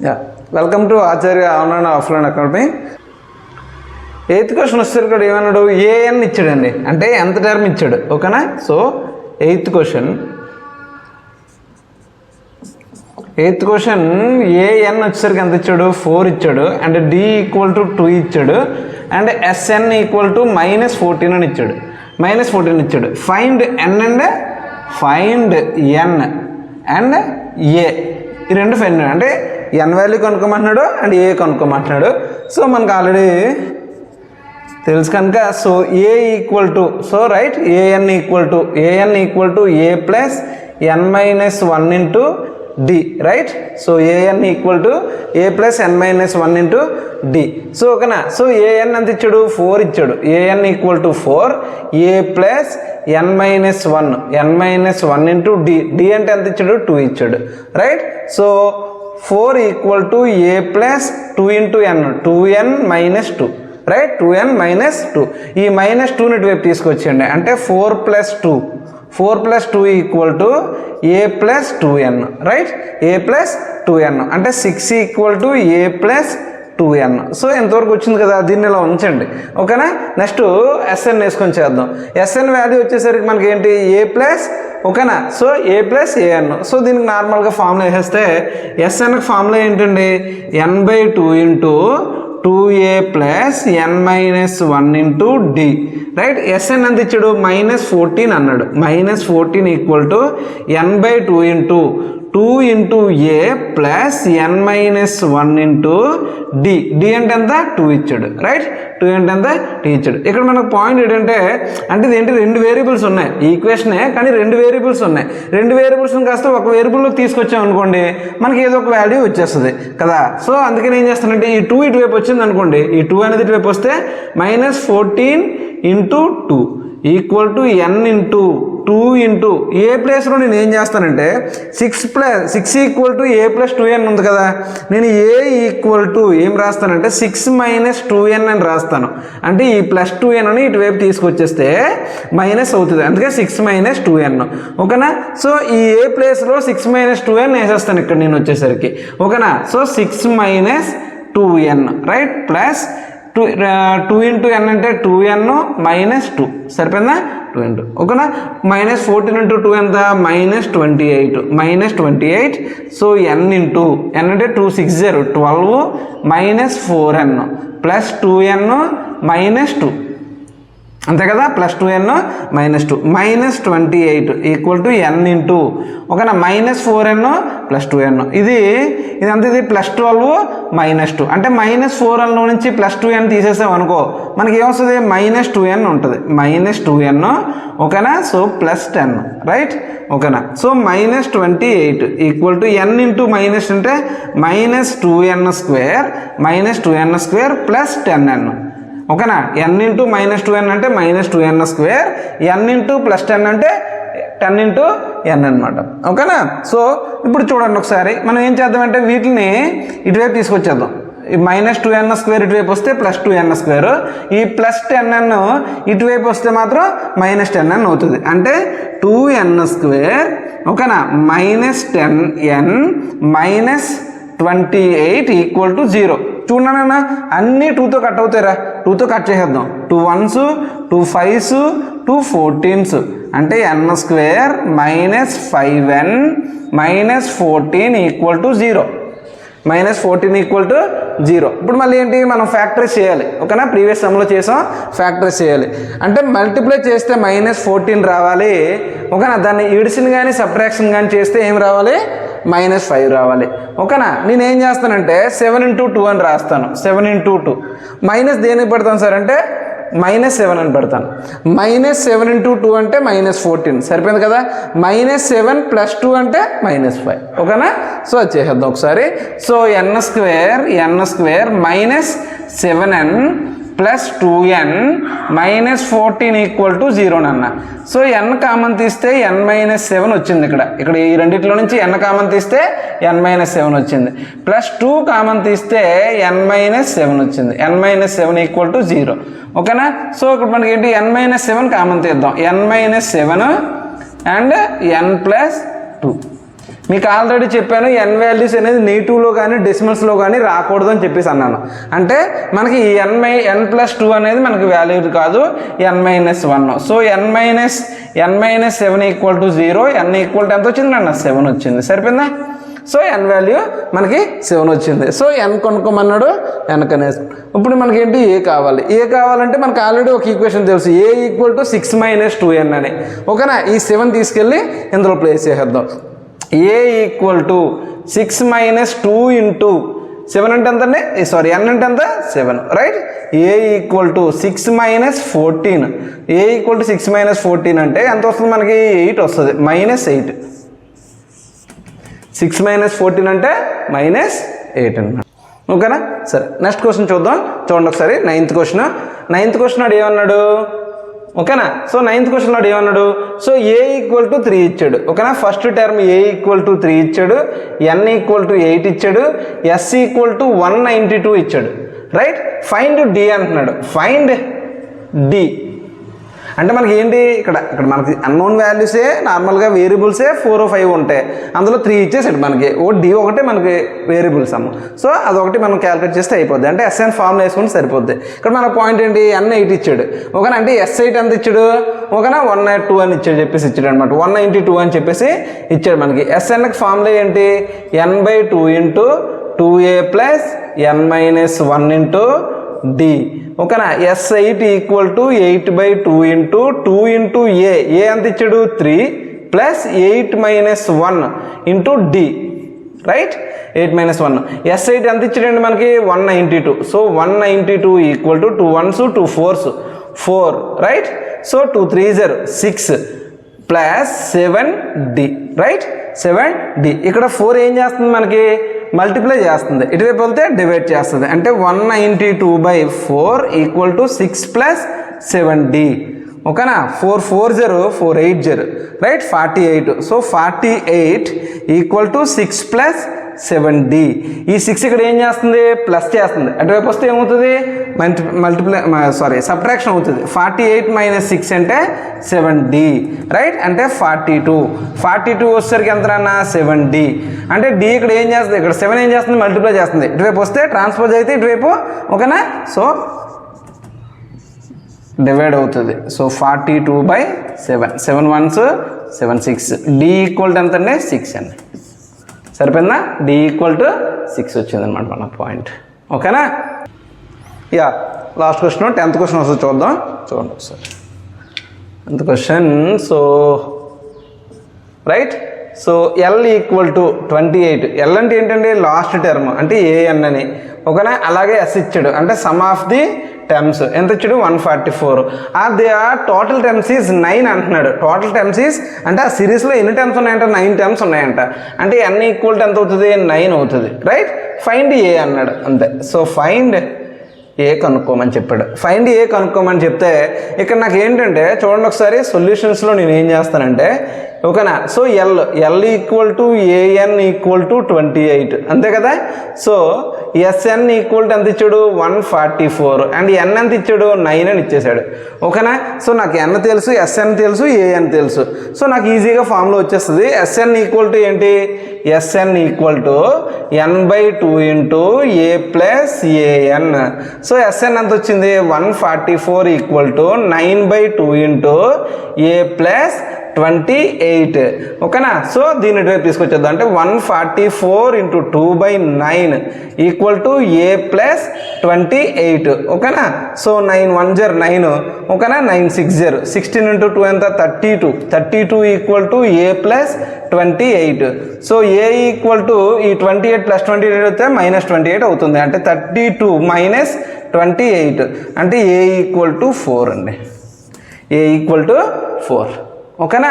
Yeah welcome to Acharya online offline academy. 8th question వచ్చేసరికి ఏమన్నాడు, AN ఇచ్చాడండి, అంటే ఎంత టర్మ్ ఇచ్చాడు. ఓకేనా. సో 8th క్వశ్చన్ ఏఎన్ వచ్చేసరికి ఎంత ఇచ్చాడు, 4 ఇచ్చాడు. అండ్ డి ఈక్వల్ టు 2 ఇచ్చాడు. అండ్ ఎస్ఎన్ ఈక్వల్ టు -14 అని ఇచ్చాడు. -14 ఇచ్చాడు. Find N and find N and A, ఈ రెండు ఫైండ్ అంటే ఎన్ వాల్యూ కనుక్కోమంటున్నాడు అండ్ ఏ కనుక్కోమంటున్నాడు. సో మనకు ఆల్రెడీ తెలుసు కనుక so A equal to, so right, AN equal to A plus N minus 1 into D, right. So AN equal to A plus N minus 1 into D. So ఓకేనా. So AN ఎంత ఇచ్చాడు, 4 ఇచ్చాడు. AN equal to 4 A plus N minus 1 into D. D అంటే ఎంత ఇచ్చాడు, 2 ఇచ్చాడు, right. So 4 equal to A plus 2 into n, 2n minus 2, right. 2n minus 2. ఈ -2ని ఇటువైపు తీసుకొచ్చేయండి, అంటే 4 plus 2 equal to A plus 2n, right. A plus 2n అంటే 6 equal to A plus 2n. So ఎంతవరకు వచ్చింది కదా, దీన్ని ఇలా ఉంచండి. ఓకేనా. నెక్స్ట్ ఎస్ఎన్ వేసుకొని చేద్దాం. ఎస్ఎన్ వాల్యూ వచ్చేసరికి మనకి ఏంటి, ఏ ప్లస్, ఓకేనా. So A plus AN. So దీనికి నార్మల్గా ఫార్ములా వేసేస్తే ఎస్ఎన్కి ఫార్ములా ఏంటండి, n/2 into 2a plus N minus 1 into D, right. SN ఎంత ఇచ్చాడు, -14 అన్నాడు. -14 equal to n/2 into 2 into A plus N minus 1 into D. D అంటే ఎంత, 2 ఇచ్చాడు, రైట్. 2 అంటే ఎంత, 2 ఇచ్చాడు. ఇక్కడ మనకు పాయింట్ ఏంటంటే, అంటే ఇదేంటి, 2 వేరియబుల్స్ ఉన్నాయి ఈ ఈక్వేషనే, కానీ 2 వేరియబుల్స్ ఉన్నాయి. 2 వేరియబుల్స్ని కాస్త ఒక వేరియబుల్లోకి తీసుకొచ్చాం అనుకోండి, మనకి ఏదో ఒక వాల్యూ వచ్చేస్తుంది కదా. సో అందుకని ఏం చేస్తానంటే, ఈ 2 ఇటువైపు వచ్చింది అనుకోండి, ఈ 2 అనేది ఇటువైపు వస్తే -14 into 2 equal to n into 2 into A ప్లేస్లో నేను ఏం చేస్తానంటే 6 equal to A plus 2n ఉంది కదా, నేను ఏ ఈక్వల్ టు ఏం రాస్తానంటే 6 మైనస్ 2n అని రాస్తాను. అంటే ఈ ప్లస్ 2n అని ఇటువైపు తీసుకొచ్చేస్తే మైనస్ అవుతుంది, అందుకే 6 మైనస్ 2n. ఓకేనా. సో ఈ ఏ ప్లేస్లో 6 మైనస్ 2n వేసేస్తాను ఇక్కడ నేను వచ్చేసరికి. ఓకేనా. So 6 minus 2n, right, plus 2 into n అంటే 2n మైనస్ 2, సరిపోయిందా, 2 ఇంటూ. ఓకేనా. -14 ఇంటూ 2 ఎంత, -28. సో n ఇంటూ n అంటే 2 6 0 12 minus 4n plus 2n minus 2, అంతే కదా, plus 2n minus 2, -28 equal to n into, ఓకేనా, -4n ప్లస్ 2n. ఇది అంత, ఇది +12 -2, అంటే -4n నుంచి +2n తీసేసాం అనుకో, మనకి ఏమొస్తుంది, -2n ఉంటుంది, -2n. ఓకేనా. So +10, right. ఓకేనా. So -28 equal to n into minus అంటే -2n² ప్లస్ 10n. ఓకేనా. n ఇంటూ -2n అంటే -2n², n ఇంటూ +10 అంటే 10 ఇంటూ n అనమాట. ఓకేనా. సో ఇప్పుడు చూడండి ఒకసారి, మనం ఏం చేద్దామంటే వీటిని ఇటువైపు తీసుకొచ్చేద్దాం. ఈ -2n² ఇటువైపు వస్తే +2n², ఈ +10n ఇటువైపు వస్తే మాత్రం -10n అవుతుంది, అంటే 2n². ఓకేనా. -10n -28 equal to 0. చూడన్నా, అన్నీ 2తో కట్ అవుతాయిరా, 2తో కట్ చేసేద్దాం. 2 1s 2 5s 2 14s అంటే n² -5n -14 equal to 0. -14 equal to 0. ఇప్పుడు మళ్ళీ ఏంటి, మనం ఫ్యాక్టరైజ్ చేయాలి. ఓకేనా. ప్రీవియస్ సమ్లో చేసాం, ఫ్యాక్టరైజ్ చేయాలి అంటే మల్టిప్లై చేస్తే -14 రావాలి. ఓకేనా. దాన్ని ఎడిషన్ కానీ సబ్ట్రాక్షన్ కానీ చేస్తే ఏం రావాలి, -5 రావాలి. ఓకేనా. నేను ఏం చేస్తానంటే 7 ఇంటూ 2 అని రాస్తాను. 7 ఇంటూ 2 మైనస్ దేనికి పెడతాను సార్ అంటే -7 అని పెడతాను. -7 ఇంటూ 2 అంటే -14, సరిపోయింది కదా. -7 ప్లస్ 2 అంటే -5. ఓకేనా. సో అది చేసేద్దాం ఒకసారి. So n² -7n plus 2n -14 equal to 0 అన్న. సో n కామన్ తీస్తే n-7 వచ్చింది. ఇక్కడ ఈ రెండిట్లో నుంచి n కామన్ తీస్తే n-7 వచ్చింది, ప్లస్ 2 కామన్ తీస్తే n-7 వచ్చింది. n-7 equal to 0. ఓకేనా. సో ఇక్కడ మనకి ఏంటి, n-7 కామన్ తీద్దాం. n-7 అండ్ n+2 మీకు ఆల్రెడీ చెప్పాను ఎన్ వాల్యూస్ అనేది నెగిటివ్లో కానీ డెసిమల్స్లో కానీ రాకూడదు అని చెప్పేసి అన్నాను. అంటే మనకి ఈ n+2 అనేది మనకి వాల్యూ కాదు, n-1. So n-7 equal to 0, n equal to ఎంత వచ్చింది అన్న 7 వచ్చింది. సరిపోయిందా? సో n వాల్యూ మనకి 7 వచ్చింది. So n కొనుక్కోమన్నాడు, n కనేసి. ఇప్పుడు మనకి ఏంటి ఏ కావాలి. ఏ కావాలంటే మనకు ఆల్రెడీ ఒక ఈక్వేషన్ తెలుసు, a ఈక్వల్ టు 6 - 2n అని. ఓకేనా? ఈ 7 తీసుకెళ్ళి ఇందులో ప్లేస్ చేసేద్దాం. a ఈక్వల్ టు 6 - 2 ఇంటూ 7 అంటే ఎంత అండి, సారీ n అంటే ఎంత 7, right? a equal to 6 - 14. a equal to 6 - 14 అంటే ఎంత వస్తుంది మనకి 8 వస్తుంది, -8. 6 - 14 అంటే -8 అన్నమాట. ఓకేనా? సరే, నెక్స్ట్ క్వశ్చన్ చూద్దాం. చూడండి ఒకసారి. 9th క్వశ్చన్ నాడు ఏమన్నాడు? ఓకేనా? సో 9th క్వశ్చన్ నాడు ఏమన్నాడు? సో a ఈక్వల్ టు 3 ఇచ్చాడు. ఓకేనా? First term a equal to 3 ఇచ్చాడు, n ఈక్వల్ టు 8 ఇచ్చాడు, s ఈక్వల్ టు 192 ఇచ్చాడు, రైట్? ఫైండ్ d అంటున్నాడు. ఫైండ్ d అంటే మనకి ఏంటి, ఇక్కడ మనకి అన్నోన్ వాల్యూసే, నార్మల్గా వేరియబుల్సే 4 or 5 ఉంటాయి. అందులో 3 ఇచ్చేసాడు మనకి. d ఒకటే మనకి వేరియబుల్స్ అమ్మ. సో అదొకటి మనం క్యాలిక్యులేట్ చేస్తే అయిపోద్ది. అంటే SN ఫార్ములా వేసుకుంటే సరిపోద్ది. ఇక్కడ మన పాయింట్ ఏంటి, n8 ఇచ్చాడు. ఓకేనా? అంటే S8 ఎంత ఇచ్చాడు? ఓకేనా? 192 అని చెప్పేసి ఇచ్చాడు అనమాట. 192 అని చెప్పేసి ఇచ్చాడు మనకి. SNకి ఫార్ములా ఏంటి, n/2 into 2a plus n-1 into d. ఓకేనా? S8 equal to 8/2 into 2 into a. ఎంత ఇచ్చాడు 3 plus 8 - 1 into d, right? 8 - 1. S8 ఎంత ఇచ్చాడండి మనకి 192. So 192 equal to 2 1s 2 4s 4, right? So 2 3s 6 plus 7d, right? 7d. ఇక్కడ 4 ఏం చేస్తుంది మనకి, మల్టిప్లై చేస్తుంది, ఇటువైపు వెళ్తే డివైడ్ చేస్తుంది. అంటే 192/4 ఈక్వల్ టు 6 ప్లస్ 7d. ఓకేనా? 4 4s 4 8s, right? 48. So 48 equal to 6 plus 7d. ఈ 6 ఇక్కడ ఏం చేస్తుంది, ప్లస్ చేస్తుంది. అటువైపు వస్తే ఏమవుతుంది, సబ్ట్రాక్షన్ అవుతుంది. 48 - 6 అంటే 7d, రైట్? అంటే 42 వచ్చేసరికి ఎంత అన్న 7d. అంటే d ఇక్కడ ఏం చేస్తుంది, ఇక్కడ 7 ఏం చేస్తుంది, మల్టిప్లై చేస్తుంది. ఇటువైపు వస్తే ట్రాన్స్పోజ్ అయితే ఇటువైపు. ఓకేనా? సో డివైడ్ అవుతుంది. So 42/7, 7 1s 7 6. d equal to ఎంత అండి 6 అండి. సరిపోయిందా? d ఈక్వల్ టు 6 వచ్చింది అనమాట మన పాయింట్. ఓకేనా? Yeah, last question 10th question వస్తుంది, చూద్దాం. చూడండి ఒకసారి 10th question. So right, so l equal to 28. l అంటే ఏంటంటే లాస్ట్ టర్మ్, అంటే an అని. ఓకేనా? అలాగే s ఇచ్చాడు, అంటే సమ్ ఆఫ్ ది టర్మ్స్ ఎంత ఇచ్చాడు 144. అది టోటల్ టర్మ్స్ ఈజ్ 9 అంటున్నాడు. టోటల్ టర్మ్స్ ఈజ్ అంటే ఆ సిరీస్లో ఎన్ని టర్మ్స్ ఉన్నాయంట, 9 టర్మ్స్ ఉన్నాయంట. అంటే n ఈక్వల్ టు ఎంత అవుతుంది, 9 అవుతుంది, రైట్? ఫైండ్ a అన్నాడు, అంతే. సో ఫైండ్ ఏ కనుక్కోమని చెప్పాడు. ఫైండ్ ఏ కనుక్కోమని చెప్తే ఇక్కడ నాకు ఏంటంటే చూడండి ఒకసారి, సొల్యూషన్స్లో నేను ఏం చేస్తానంటే, ఓకేనా? So l equal to an equal to 28, అంతే కదా? సో SN ఈక్వల్ టు ఎంత ఇచ్చాడు 144, అండ్ n ఎంత ఇచ్చాడు 9 అని ఇచ్చేసాడు. ఓకేనా? సో నాకు n తెలుసు, SN తెలుసు, an తెలుసు. సో నాకు ఈజీగా ఫార్ములా వచ్చేస్తుంది. SN ఈక్వల్ టు ఏంటి, SN equal to n/2 into a plus an. So SN ఎంత వచ్చింది 144 equal to 9/2 into a plus 28. ఓకేనా? సో దీన్ని ఇటువైపు తీసుకొచ్చేద్దాం. అంటే 144 into 2/9 equal to a plus 28. ఓకేనా? So 9 1s 9. ఓకేనా? 9 6s 16 ఇంటూ 2 ఎంత 32 equal to a plus 28. So a equal to ఈ 28 ప్లస్ 28 అయితే -28 అవుతుంది. అంటే 32 - 28 అంటే a ఈక్వల్ టు 4 అండి. a equal to 4. ఓకేనా?